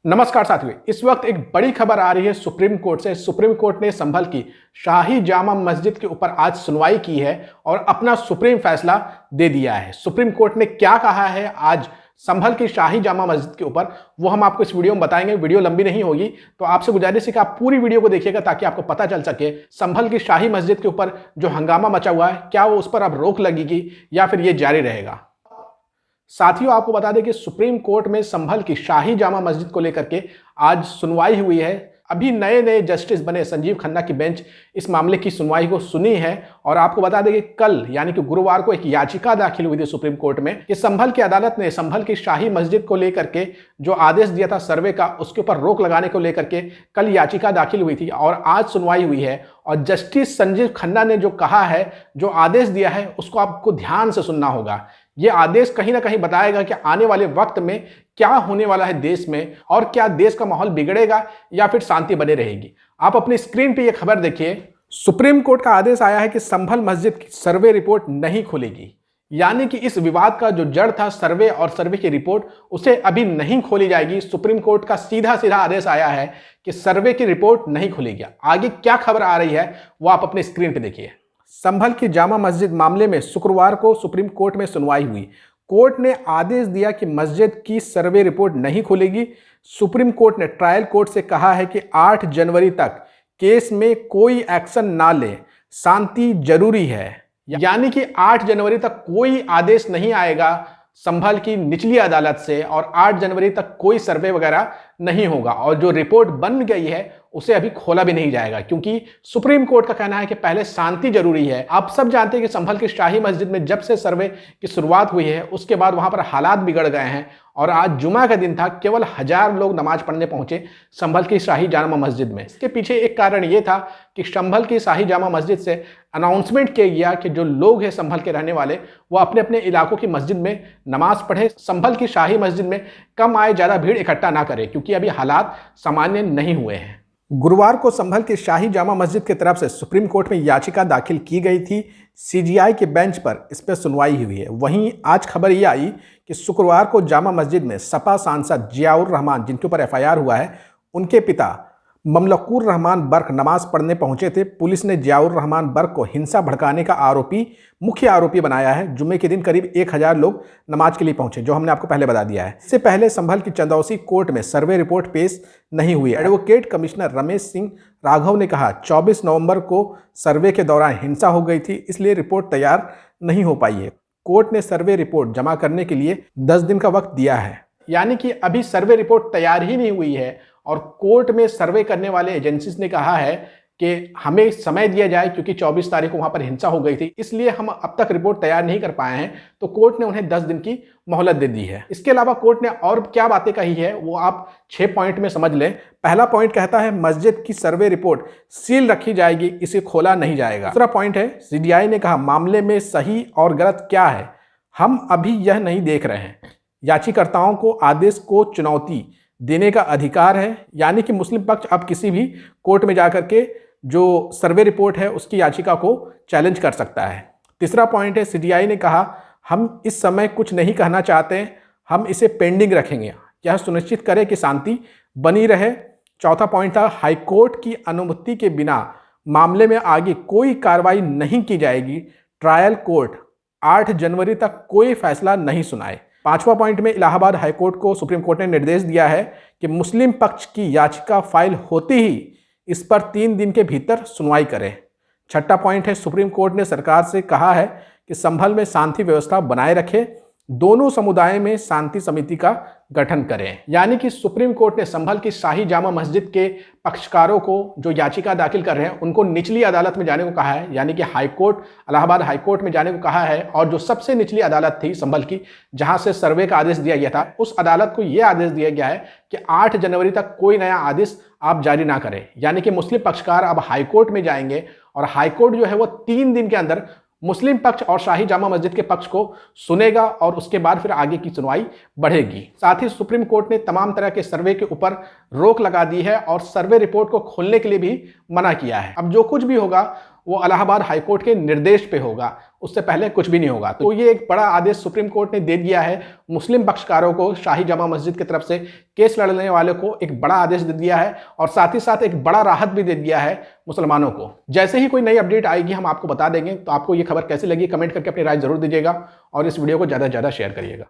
नमस्कार साथियों, इस वक्त एक बड़ी खबर आ रही है सुप्रीम कोर्ट से। सुप्रीम कोर्ट ने संभल की शाही जामा मस्जिद के ऊपर आज सुनवाई की है और अपना सुप्रीम फैसला दे दिया है। सुप्रीम कोर्ट ने क्या कहा है आज संभल की शाही जामा मस्जिद के ऊपर, वो हम आपको इस वीडियो में बताएंगे। वीडियो लंबी नहीं होगी, तो आपसे गुजारिश है कि आप पूरी वीडियो को देखिएगा ताकि आपको पता चल सके संभल की शाही मस्जिद के ऊपर जो हंगामा मचा हुआ है, क्या वो उस पर अब रोक लगेगी या फिर ये जारी रहेगा। साथियों, आपको बता दें कि सुप्रीम कोर्ट में संभल की शाही जामा मस्जिद को लेकर के आज सुनवाई हुई है। अभी नए नए जस्टिस बने संजीव खन्ना की बेंच इस मामले की सुनवाई को सुनी है और आपको बता दें कि कल यानी कि गुरुवार को एक याचिका दाखिल हुई थी सुप्रीम कोर्ट में कि संभल की अदालत ने संभल की शाही मस्जिद को लेकर के जो आदेश दिया था सर्वे का, उसके ऊपर रोक लगाने को लेकर के कल याचिका दाखिल हुई थी और आज सुनवाई हुई है। और जस्टिस संजीव खन्ना ने जो कहा है, जो आदेश दिया है, उसको आपको ध्यान से सुनना होगा। यह आदेश कहीं ना कहीं बताएगा कि आने वाले वक्त में क्या होने वाला है देश में और क्या देश का माहौल बिगड़ेगा या फिर शांति बनी रहेगी। आप अपनी स्क्रीन पे ये खबर देखिए। सुप्रीम कोर्ट का आदेश आया है कि संभल मस्जिद की सर्वे रिपोर्ट नहीं खुलेगी, यानी कि इस विवाद का जो जड़ था सर्वे और सर्वे की रिपोर्ट, उसे अभी नहीं खोली जाएगी। सुप्रीम कोर्ट का सीधा सीधा आदेश आया है कि सर्वे की रिपोर्ट नहीं खुलेगी। आगे क्या खबर आ रही है वो आप अपनी स्क्रीन पे देखिए। संभल की जामा मस्जिद मामले में शुक्रवार को सुप्रीम कोर्ट में सुनवाई हुई। कोर्ट ने आदेश दिया कि मस्जिद की सर्वे रिपोर्ट नहीं खुलेगी। सुप्रीम कोर्ट ने ट्रायल कोर्ट से कहा है कि 8 जनवरी तक केस में कोई एक्शन ना ले, शांति जरूरी है। यानी कि 8 जनवरी तक कोई आदेश नहीं आएगा संभल की निचली अदालत से और 8 जनवरी तक कोई सर्वे वगैरह नहीं होगा और जो रिपोर्ट बन गई है उसे अभी खोला भी नहीं जाएगा, क्योंकि सुप्रीम कोर्ट का कहना है कि पहले शांति जरूरी है। आप सब जानते हैं कि संभल की शाही मस्जिद में जब से सर्वे की शुरुआत हुई है उसके बाद वहां पर हालात बिगड़ गए हैं और आज जुमा का दिन था, केवल 1000 लोग नमाज पढ़ने पहुंचे संभल की शाही जामा मस्जिद में। इसके पीछे एक कारण यह था कि संभल की शाही जामा मस्जिद से अनाउंसमेंट किया गया कि जो लोग हैं संभल के रहने वाले, वो अपने अपने इलाकों की मस्जिद में नमाज पढ़े, संभल की शाही मस्जिद में कम आए, ज़्यादा भीड़ इकट्ठा ना करें, क्योंकि अभी हालात सामान्य नहीं हुए हैं। गुरुवार को संभल की शाही जामा मस्जिद की तरफ से सुप्रीम कोर्ट में याचिका दाखिल की गई थी। सीजीआई के बेंच पर इस पर सुनवाई हुई है। वहीं आज खबर ये आई कि शुक्रवार को जामा मस्जिद में सपा सांसद जियाउर रहमान, जिनके ऊपर एफआईआर हुआ है, उनके पिता ममलकुर रहमान बर्क नमाज पढ़ने पहुंचे थे। पुलिस ने जियाउर रहमान बर्क को हिंसा भड़काने का मुख्य आरोपी बनाया है। जुम्मे के दिन करीब 1000 लोग नमाज के लिए पहुंचे, जो हमने आपको पहले बता दिया है। इससे पहले संभल की चंदौसी कोर्ट में सर्वे रिपोर्ट पेश नहीं हुई। एडवोकेट कमिश्नर रमेश सिंह राघव ने कहा 24 नवंबर को सर्वे के दौरान हिंसा हो गई थी, इसलिए रिपोर्ट तैयार नहीं हो पाई है। कोर्ट ने सर्वे रिपोर्ट जमा करने के लिए 10 दिन का वक्त दिया है, यानी कि अभी सर्वे रिपोर्ट तैयार ही नहीं हुई है और कोर्ट में सर्वे करने वाले एजेंसीज ने कहा है कि हमें समय दिया जाए, क्योंकि 24 तारीख को वहां पर हिंसा हो गई थी, इसलिए हम अब तक रिपोर्ट तैयार नहीं कर पाए हैं। तो कोर्ट ने उन्हें 10 दिन की मोहलत दे दी है। इसके अलावा कोर्ट ने और क्या बातें कही है वो आप 6 पॉइंट में समझ लें। पहला पॉइंट कहता है मस्जिद की सर्वे रिपोर्ट सील रखी जाएगी, इसे खोला नहीं जाएगा। दूसरा पॉइंट है सीजीआई ने कहा मामले में सही और गलत क्या है हम अभी यह नहीं देख रहे हैं। याचिकाकर्ताओं को आदेश को चुनौती देने का अधिकार है, यानी कि मुस्लिम पक्ष अब किसी भी कोर्ट में जाकर के जो सर्वे रिपोर्ट है उसकी याचिका को चैलेंज कर सकता है। तीसरा पॉइंट है सीजीआई ने कहा हम इस समय कुछ नहीं कहना चाहते, हम इसे पेंडिंग रखेंगे, यह सुनिश्चित करें कि शांति बनी रहे। चौथा पॉइंट था हाईकोर्ट की अनुमति के बिना मामले में आगे कोई कार्रवाई नहीं की जाएगी, ट्रायल कोर्ट 8 जनवरी तक कोई फैसला नहीं सुनाए। पांचवा पॉइंट में इलाहाबाद हाईकोर्ट को सुप्रीम कोर्ट ने निर्देश दिया है कि मुस्लिम पक्ष की याचिका फाइल होती ही इस पर 3 दिन के भीतर सुनवाई करें। छठा पॉइंट है सुप्रीम कोर्ट ने सरकार से कहा है कि संभल में शांति व्यवस्था बनाए रखे, दोनों समुदाय में शांति समिति का गठन करें। यानी कि सुप्रीम कोर्ट ने संभल की शाही जामा मस्जिद के पक्षकारों को जो याचिका दाखिल कर रहे हैं उनको निचली अदालत में जाने को कहा है, यानी कि हाईकोर्ट, इलाहाबाद हाईकोर्ट में जाने को कहा है। और जो सबसे निचली अदालत थी संभल की, जहां से सर्वे का आदेश दिया गया था, उस अदालत को यह आदेश दिया गया है कि 8 जनवरी तक कोई नया आदेश आप जारी ना करें। यानी कि मुस्लिम पक्षकार अब हाईकोर्ट में जाएंगे और हाईकोर्ट जो है वो 3 दिन के अंदर मुस्लिम पक्ष और शाही जामा मस्जिद के पक्ष को सुनेगा और उसके बाद फिर आगे की सुनवाई बढ़ेगी। साथ ही सुप्रीम कोर्ट ने तमाम तरह के सर्वे के ऊपर रोक लगा दी है और सर्वे रिपोर्ट को खोलने के लिए भी मना किया है। अब जो कुछ भी होगा वो इलाहाबाद हाईकोर्ट के निर्देश पे होगा, उससे पहले कुछ भी नहीं होगा। तो ये एक बड़ा आदेश सुप्रीम कोर्ट ने दे दिया है मुस्लिम पक्षकारों को, शाही जामा मस्जिद की तरफ से केस लड़ने वाले को एक बड़ा आदेश दे दिया है और साथ ही साथ एक बड़ा राहत भी दे दिया है मुसलमानों को। जैसे ही कोई नई अपडेट आएगी हम आपको बता देंगे। तो आपको ये खबर कैसी लगी कमेंट करके अपनी राय जरूर दीजिएगा और इस वीडियो को ज़्यादा से ज़्यादा शेयर करिएगा।